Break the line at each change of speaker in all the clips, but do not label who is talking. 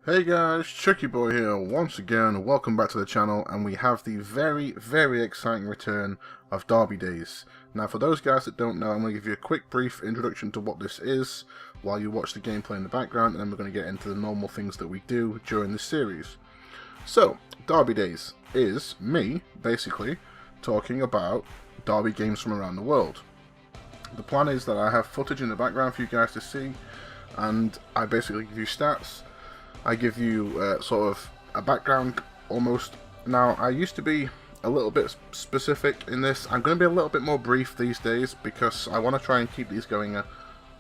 Hey guys, Chucky Boy here once again. Welcome back to the channel, and we have the very exciting return of Derby Days. Now, for those guys that don't know, I'm going to give you a quick brief introduction to what this is while you watch the gameplay in the background, and then we're going to get into the normal things that we do during this series. So, Derby Days is me, basically, talking about Derby games from around the world. The plan is that I have footage in the background for you guys to see, and I basically give you stats. I give you sort of a background almost. Now, I used to be a little bit specific in this. I'm going to be a little bit more brief these days because I want to try and keep these going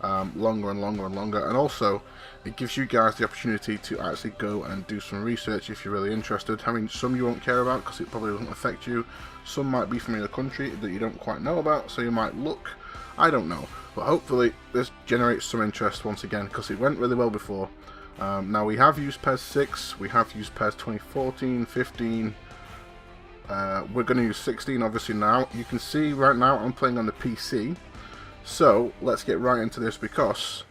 longer and longer and longer. And also, it gives you guys the opportunity to actually go and do some research if you're really interested. I mean, some you won't care about because it probably doesn't affect you. Some might be from your country that you don't quite know about, so you might look. I don't know. But hopefully, this generates some interest once again because it went really well before. Now we have used PES 6, we have used PES 2014, 15, we're going to use 16 obviously now. You can see right now I'm playing on the PC, so let's get right into this because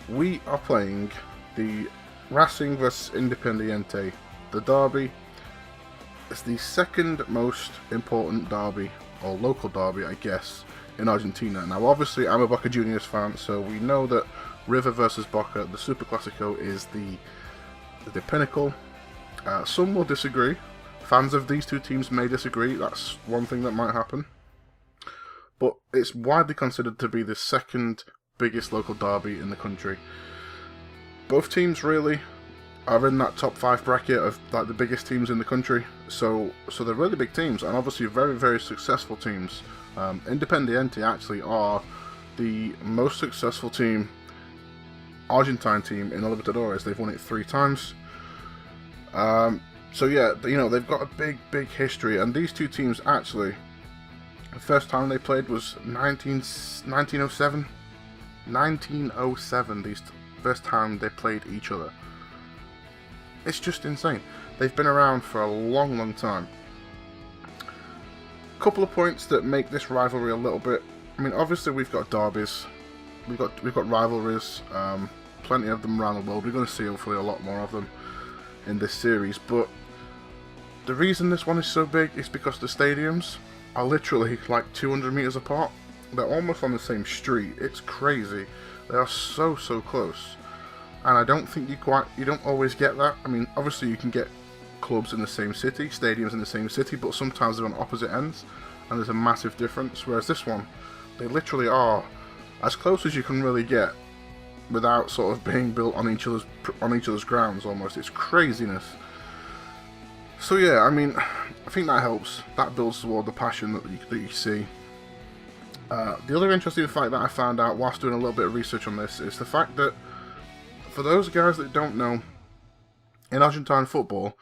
we are playing the Racing vs Independiente. The derby is the second most important derby, or local derby I guess, in Argentina. Now obviously I'm a Boca Juniors fan, so we know that River versus Boca, the Superclásico, is the pinnacle. Some will disagree. Fans of these two teams may disagree. That's one thing that might happen. But it's widely considered to be the second biggest local derby in the country. Both teams really are in that top 5 bracket of like the biggest teams in the country. So they're really big teams, and obviously very successful teams. Independiente actually are the most successful team, Argentine team in La Libertadores. They've won it 3 times. So yeah, you know, they've got a big history, and these two teams actually, the first time they played was 1907. 1907, first time they played each other. It's just insane. They've been around for a long time. Couple of points that make this rivalry a little bit. I mean, obviously we've got derbies, we've got rivalries, plenty of them around the world. We're going to see hopefully a lot more of them in this series. But the reason this one is so big is because the stadiums are literally like 200 meters apart. They're almost on the same street. It's crazy. They are so close, and I don't think you don't always get that. I mean, obviously you can get clubs in the same city, stadiums in the same city, but sometimes they're on opposite ends, and there's a massive difference. Whereas this one, they literally are as close as you can really get without sort of being built on each other's grounds almost. It's craziness. So yeah, I mean, I think that helps. That builds toward the passion that you see. The other interesting fact that I found out whilst doing a little bit of research on this is the fact that, for those guys that don't know, in Argentine football,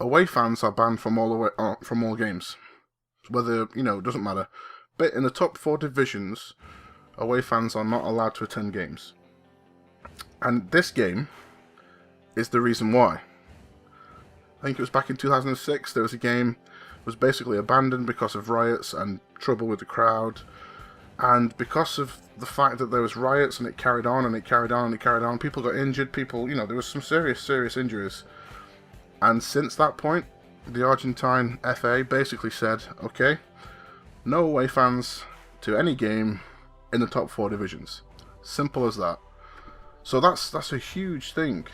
away fans are banned from all games. Whether, you know, it doesn't matter. But in the top 4 divisions, away fans are not allowed to attend games. And this game is the reason why. I think it was back in 2006, there was a game that was basically abandoned because of riots and trouble with the crowd. And because of the fact that there was riots and it carried on and it carried on and it carried on, people got injured, you know, there was some serious injuries. And since that point, the Argentine FA basically said, okay, no away fans to any game in the top 4 divisions. Simple as that. So that's a huge thing.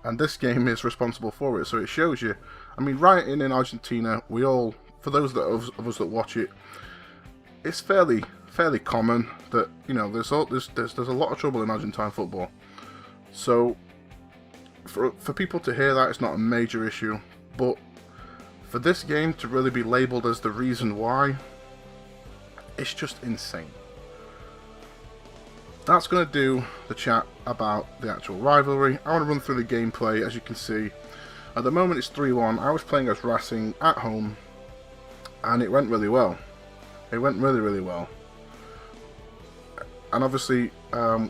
And this game is responsible for it, so it shows you. I mean, rioting in Argentina, we all, for those of us that watch it, it's fairly common that, you know, there's a lot of trouble in Argentine football. So for people to hear that, it's not a major issue, but for this game to really be labelled as the reason why, it's just insane. That's going to do the chat about the actual rivalry. I want to run through the gameplay. As you can see, at the moment it's 3-1. I was playing as Racing at home, and it went really well. It went really well. And obviously,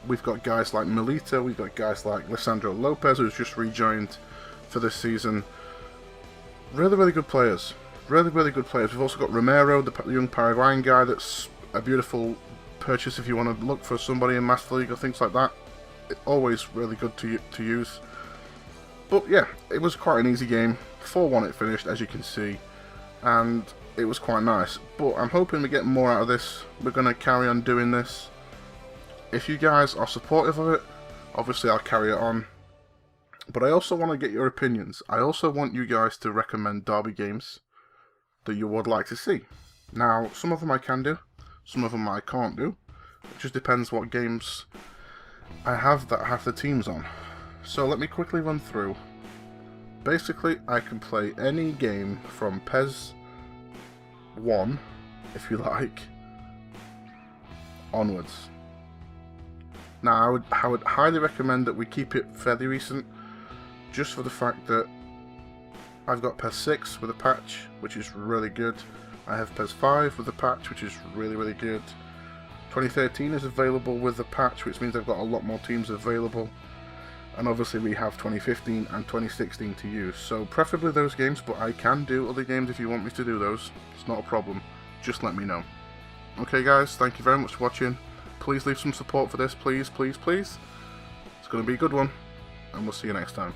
we've got guys like Milita, we've got guys like Lisandro Lopez, who's just rejoined for this season. Really good players. Really good players. We've also got Romero, the young Paraguayan guy, that's a beautiful purchase if you want to look for somebody in Master League or things like that. It's always really good to use. But yeah, it was quite an easy game. 4-1 it finished, as you can see, and it was quite nice. But I'm hoping we get more out of this. We're going to carry on doing this. If you guys are supportive of it, obviously I'll carry it on. But I also want to get your opinions. I also want you guys to recommend derby games that you would like to see. Now, some of them I can do, some of them I can't do. It just depends what games I have that have the teams on. So let me quickly run through. Basically, I can play any game from PES 1, if you like, onwards. Now, I would highly recommend that we keep it fairly recent, just for the fact that I've got PES 6 with a patch, which is really good. I have PES 5 with a patch, which is really, really good. 2013 is available with the patch, which means I've got a lot more teams available. And obviously we have 2015 and 2016 to use. So preferably those games, but I can do other games if you want me to do those. It's not a problem. Just let me know. Okay guys, thank you very much for watching. Please leave some support for this, please, please, please. It's going to be a good one. And we'll see you next time.